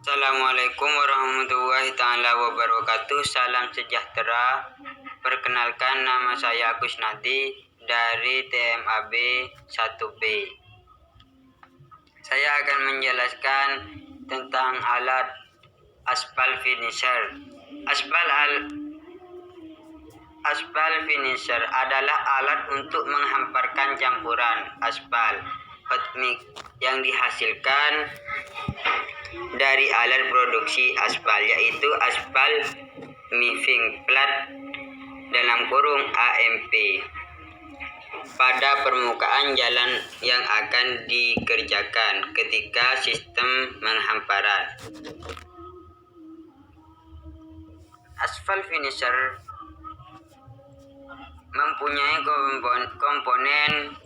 Assalamualaikum warahmatullahi ta'ala wabarakatuh. Salam sejahtera. Perkenalkan, nama saya Agus Nadi dari TMAB 1B. Saya akan menjelaskan tentang alat aspal finisher. Aspal finisher adalah alat untuk menghamparkan campuran aspal hot mix yang dihasilkan dari alat produksi aspal, yaitu aspal paving plat (AMP) pada permukaan jalan yang akan dikerjakan ketika sistem penghamparan. Aspal finisher mempunyai komponen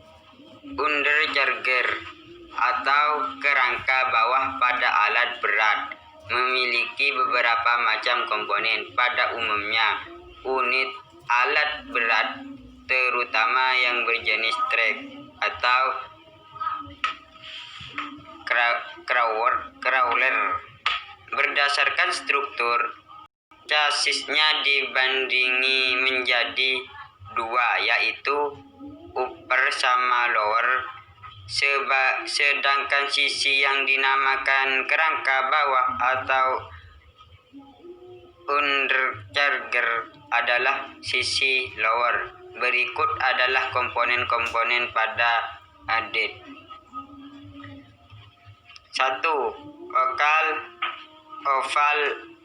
undercarrier atau kerangka bawah pada alat berat. Memiliki beberapa macam komponen. Pada umumnya, unit alat berat, terutama yang berjenis truk atau crawler, berdasarkan struktur chassisnya dibandingi menjadi dua, yaitu upper sama lower, sedangkan sisi yang dinamakan kerangka bawah atau undercarrier adalah sisi lower. Berikut adalah komponen-komponen pada adet. 1. Oval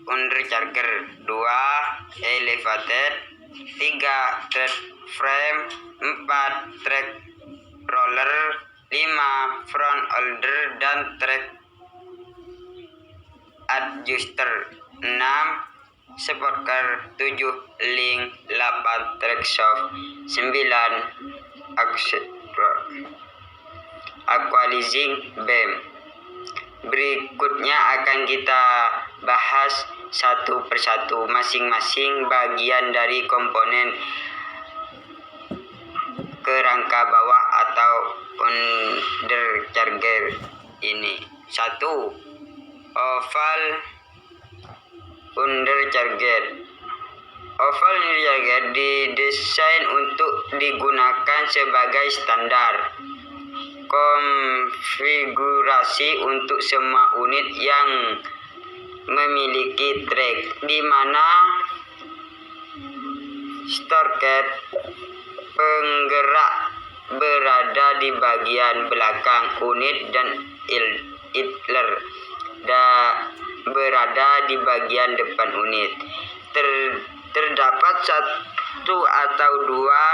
undercarrier. 2. Elevated. 3. Tread frame. 4. Track roller. 5. Front holder dan track adjuster. 6. Support car. 7. Link. 8. Track shaft. 9. Equalizing beam. Berikutnya akan kita bahas satu persatu masing-masing bagian dari komponen kerangka bawah atau undercarrier ini. 1. Oval undercarrier. Oval undercarrier didesain untuk digunakan sebagai standar konfigurasi untuk semua unit yang memiliki trek, di mana sprocket penggerak berada di bagian belakang unit dan idler berada di bagian depan unit. Terdapat satu atau dua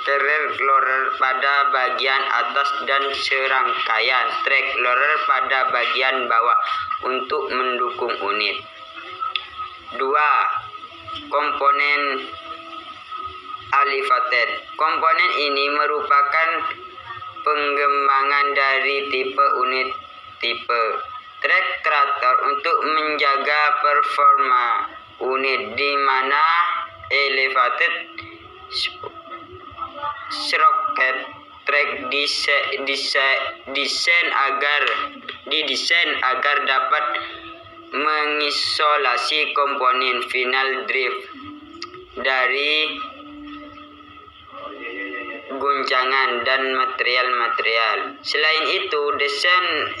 track roller pada bagian atas dan serangkaian track roller pada bagian bawah untuk mendukung unit. 2. Komponen elevated. Komponen ini merupakan pengembangan dari tipe unit tipe track tractor untuk menjaga performa unit, di mana elevated sprocket track didesain agar dapat mengisolasi komponen final drive dari guncangan dan material. Selain itu, desain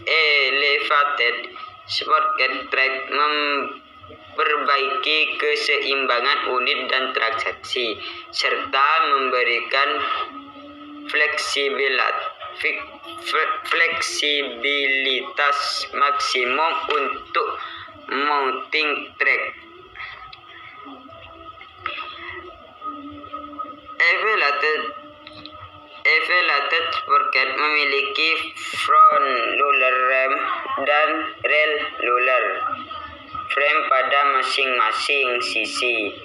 elevated sprocket track memperbaiki keseimbangan unit dan traksi, serta memberikan fleksibilitas maksimum untuk mounting track. Elevated sprocket memiliki front roller ram dan rear roller frame pada masing-masing sisi.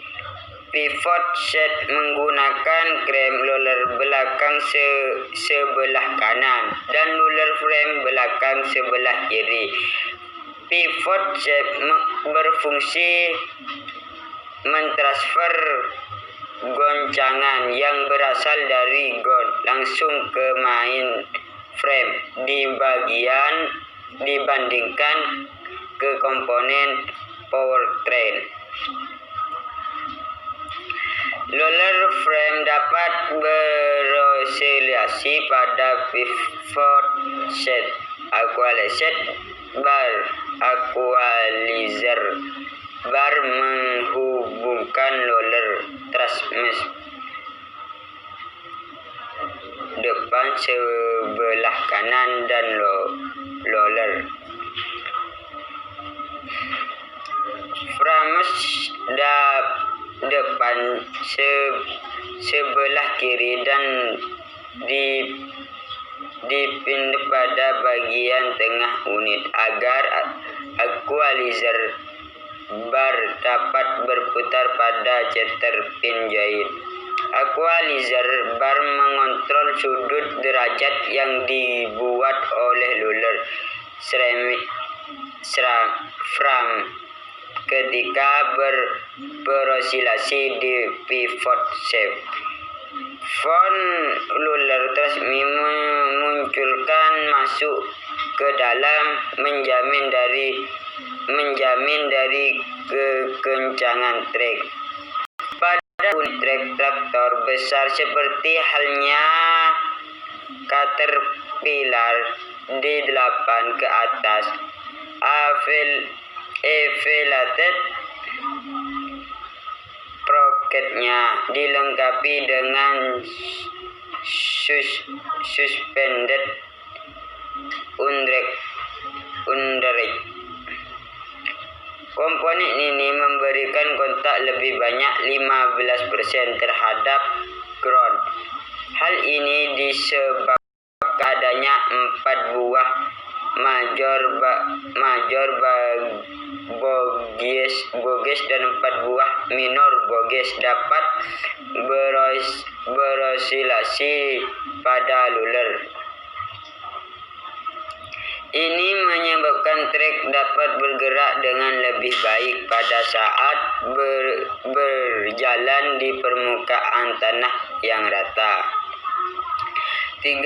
Pivot set menggunakan crank roller belakang sebelah kanan dan roller frame belakang sebelah kiri. Pivot set berfungsi mentransfer goncangan yang berasal dari gon langsung ke main frame di bagian dibandingkan ke komponen powertrain. Roller frame dapat beroscilasi pada pivot set, equalizer bar, equalizer bar menghubungkan roller transmission depan sebelah kanan dan roller frames depan sebelah kiri dan dipindah pada bagian tengah unit agar equalizer bar dapat berputar pada ceter pin jahit. Equalizer bar mengontrol sudut derajat yang dibuat oleh roller frame ketika berosilasi di pivot shaft. Font roller transmission memunculkan masuk ke dalam menjamin dari kekencangan trek. Pada unit trek traktor besar seperti halnya Caterpillar D8 ke atas, elevated sprocketnya dilengkapi dengan suspended undercarriage. Komponen ini memberikan kontak lebih banyak 15% terhadap ground. Hal ini disebabkan adanya 4 buah major bogies dan 4 buah minor bogies dapat berosilasi pada roller. Ini menyebabkan trek dapat bergerak dengan lebih baik pada saat berjalan di permukaan tanah yang rata. 3.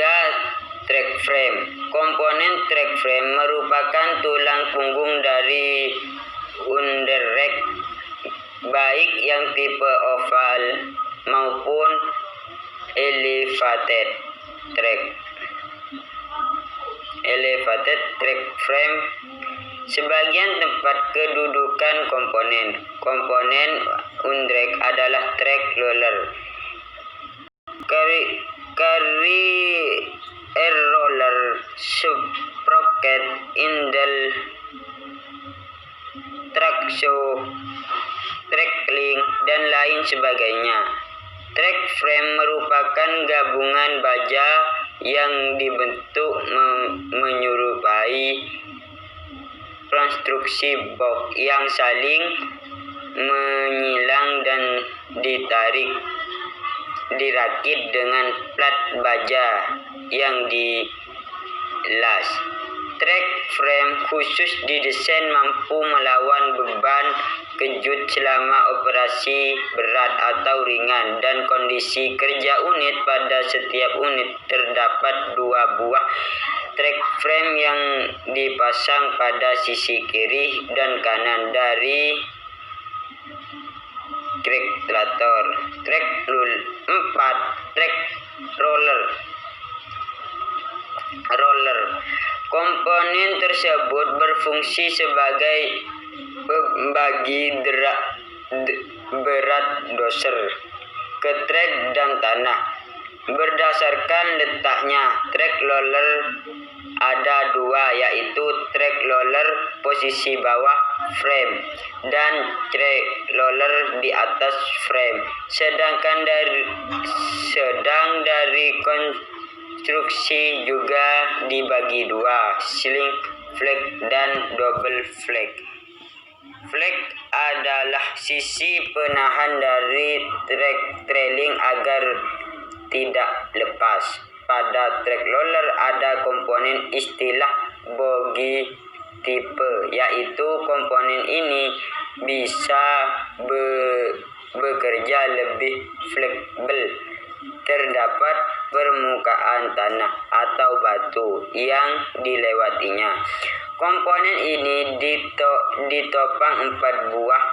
Track frame. Komponen track frame merupakan tulang punggung dari undercarriage, baik yang tipe oval maupun elevated track frame. Sebagian tempat kedudukan komponen undercarriage adalah track roller, carrier roller, sprocket, indle, track link, dan lain sebagainya. Track frame merupakan gabungan baja yang dibentuk menyerupai konstruksi box yang saling menyilang dan dirakit dengan plat baja yang dilas. Track frame khusus didesain mampu melawan beban kejut selama operasi berat atau ringan, dan kondisi kerja unit. Pada setiap unit terdapat 2 buah track frame yang dipasang pada sisi kiri dan kanan dari track traktor. 4. Track roller. Komponen tersebut berfungsi sebagai pembagi berat doser ke trek dan tanah. Berdasarkan letaknya, track roller ada 2, yaitu track roller posisi bawah frame dan track roller di atas frame. Sedang dari konstruksi juga dibagi 2, sling flag dan double flag. Flag adalah sisi penahan dari track trailing agar tidak lepas. Pada track roller ada komponen istilah bogi tipe, yaitu komponen ini bisa bekerja lebih fleksibel. Terdapat permukaan tanah atau batu yang dilewatinya. Komponen ini ditopang 4 buah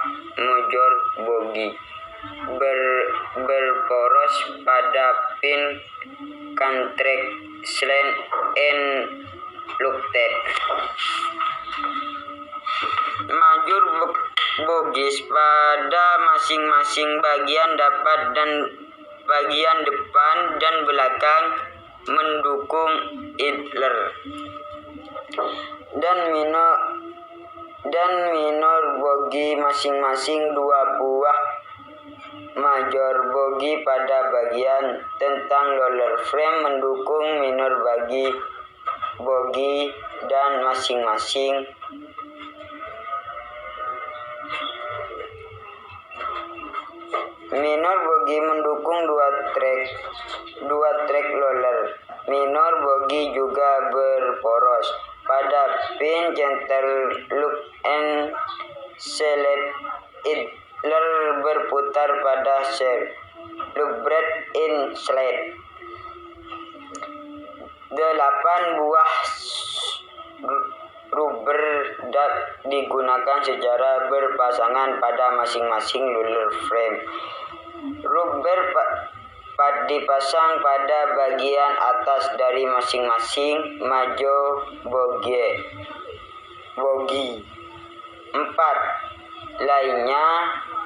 motor bogi berporos pada pin kantrek slant and luktet. Major bogies pada masing-masing bagian bagian depan dan belakang mendukung idler dan minor bogi masing-masing 2 buah major bogi pada bagian tentang roller frame mendukung minor bogi dan masing-masing minor bogi mendukung 2 trek roller. Minor bogi juga berporos pada pin center loop and select idler berputar pada shaft lubrate in slide. 8 buah rubber dub digunakan secara berpasangan pada masing-masing roller frame. Rubber dipasang pada bagian atas dari masing-masing major bogi. 4 lainnya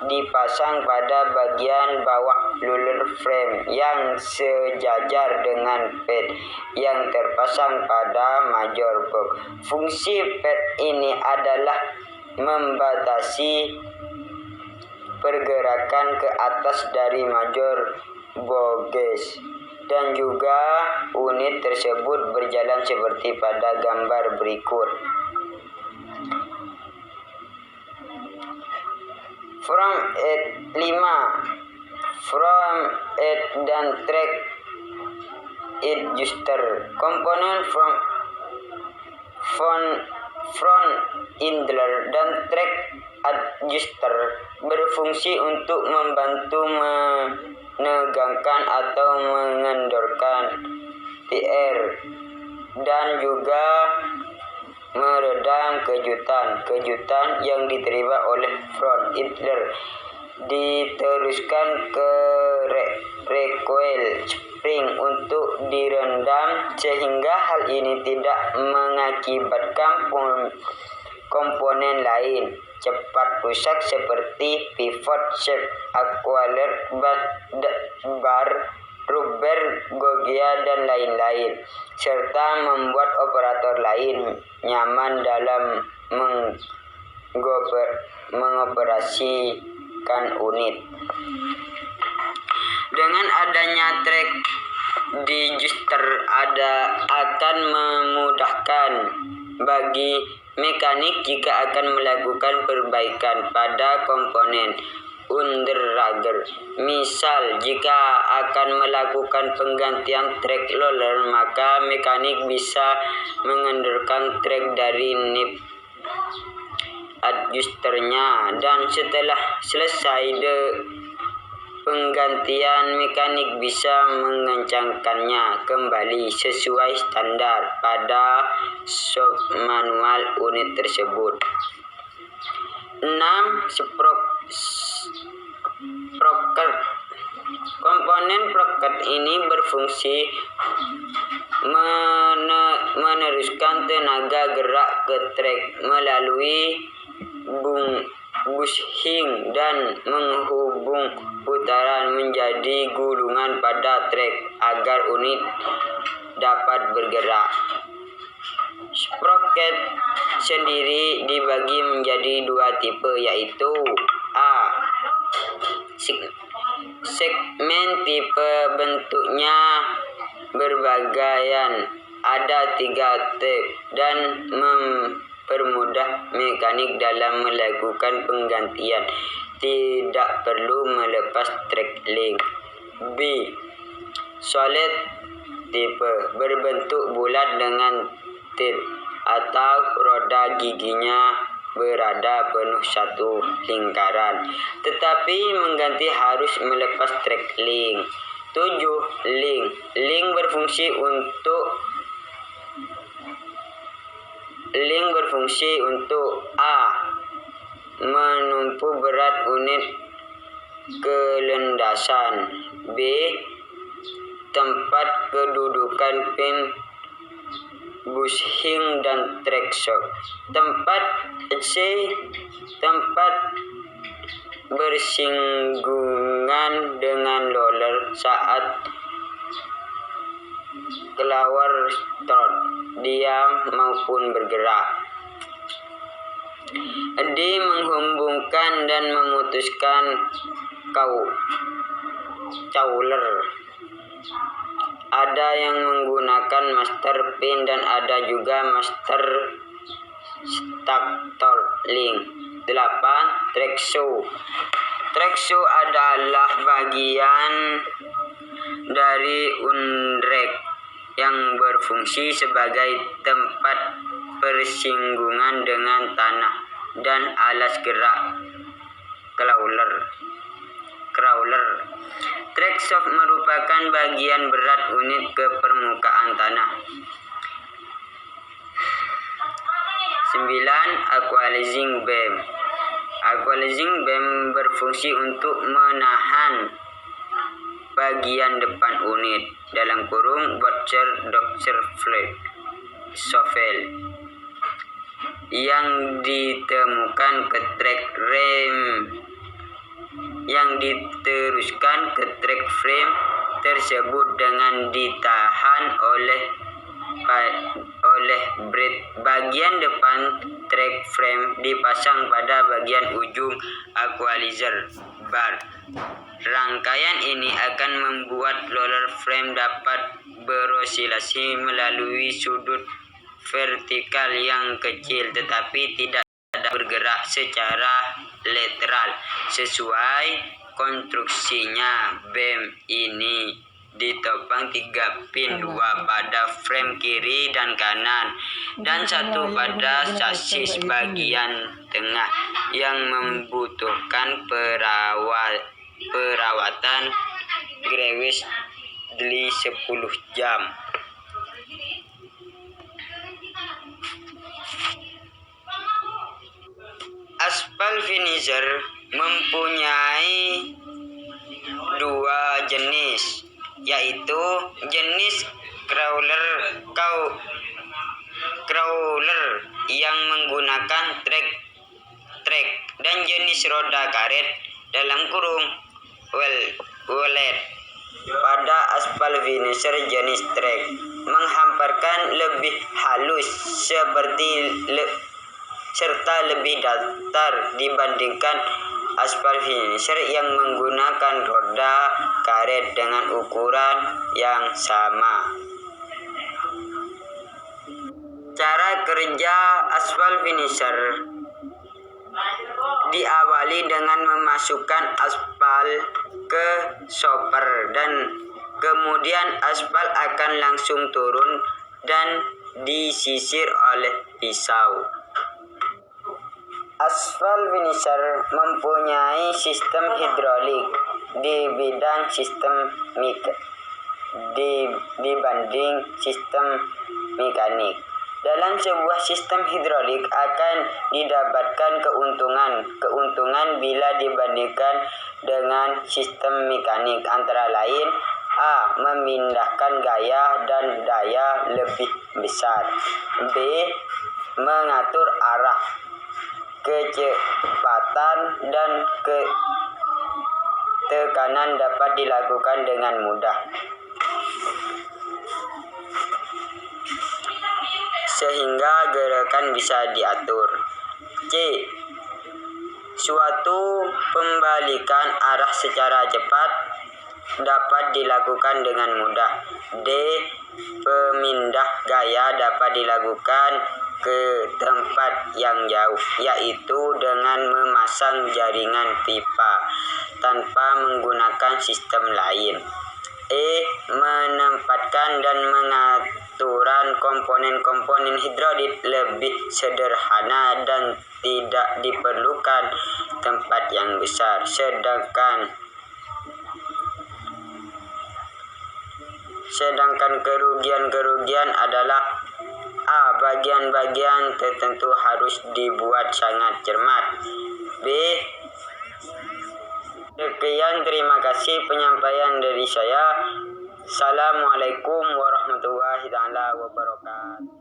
dipasang pada bagian bawah roller frame yang sejajar dengan pad yang terpasang pada major box. Fungsi pad ini adalah membatasi pergerakan ke atas dari major bogies, dan juga unit tersebut berjalan seperti pada gambar berikut. From 5 dan track adjuster. Komponen front idler dan track adjuster berfungsi untuk membantu menegangkan atau mengendorkan TR dan juga meredam kejutan yang diterima oleh front idler. Diteruskan ke recoil spring untuk direndam, sehingga hal ini tidak mengakibatkan komponen lain cepat rusak seperti pivot shaft, aqualer bar, rubber gogia dan lain-lain, serta membuat operator lain nyaman dalam mengoperasikan unit. Dengan adanya track adjuster akan memudahkan bagi mekanik jika akan melakukan perbaikan pada komponen underrugger. Misal, jika akan melakukan penggantian track roller, maka mekanik bisa mengendorkan track dari nip adjusternya, dan setelah selesai penggantian, mekanik bisa mengencangkannya kembali sesuai standar pada shop manual unit tersebut. 6. Sprocket. Komponen sprocket ini berfungsi meneruskan tenaga gerak ke trek melalui bushing dan menghubung putaran menjadi gulungan pada trek agar unit dapat bergerak. Sprocket sendiri dibagi menjadi 2 tipe, yaitu A. Segmen tipe, bentuknya berbagaian, ada 3 tab dan mempermudah mekanik dalam melakukan penggantian. Tidak perlu melepas track link. B. Solid tipe, berbentuk bulat dengan tip atau roda giginya berada penuh satu lingkaran, tetapi mengganti harus melepas track link. 7. Link berfungsi untuk Link berfungsi untuk A. Menumpu berat unit kelendasan. B. Tempat kedudukan pin bushing dan track shock. C. Tempat bersinggungan dengan roller saat kelawar start, diam maupun bergerak. D. Menghubungkan dan memutuskan cowler. Ada yang menggunakan master pin dan ada juga master starter link. 8. Track show. Track show adalah bagian dari unrek yang berfungsi sebagai tempat persinggungan dengan tanah dan alas gerak crawler. Track shock merupakan bagian berat unit ke permukaan tanah. 9. Equalizing beam. Equalizing beam berfungsi untuk menahan bagian depan unit (boxer shovel) yang ditemukan ke track rem yang diteruskan ke track frame tersebut dengan ditahan oleh braid. Bagian depan track frame dipasang pada bagian ujung equalizer bar. Rangkaian ini akan membuat roller frame dapat berosilasi melalui sudut vertikal yang kecil tetapi tidak bergerak secara lateral. Sesuai konstruksinya, beam ini ditopang 3 pin, 2 pada frame kiri dan kanan dan 1 pada sasis bagian tengah yang membutuhkan perawatan Grewis Dli 10 jam. Aspal finisher mempunyai 2 jenis, yaitu jenis crawler yang menggunakan track dan jenis roda karet (wallet). Pada aspal finisher jenis track menghamparkan lebih halus serta lebih datar dibandingkan aspal finisher yang menggunakan roda karet dengan ukuran yang sama. Cara kerja aspal finisher diawali dengan memasukkan aspal ke chopper dan kemudian aspal akan langsung turun dan disisir oleh pisau. Aspal finisher mempunyai sistem hidrolik dibanding sistem mekanik. Dalam sebuah sistem hidrolik akan didapatkan keuntungan bila dibandingkan dengan sistem mekanik, antara lain: A. Memindahkan gaya dan daya lebih besar. B. Mengatur arah, kecepatan, dan tekanan dapat dilakukan dengan mudah, sehingga gerakan bisa diatur. C. Suatu pembalikan arah secara cepat dapat dilakukan dengan mudah. D. Pemindah gaya dapat dilakukan ke tempat yang jauh, yaitu dengan memasang jaringan pipa tanpa menggunakan sistem lain. E. Menempatkan dan pengaturan komponen-komponen hidrolik lebih sederhana dan tidak diperlukan tempat yang besar, sedangkan kerugian adalah: A. Bagian-bagian tertentu harus dibuat sangat cermat. B. Sekian, terima kasih penyampaian dari saya. Assalamualaikum warahmatullahi wabarakatuh.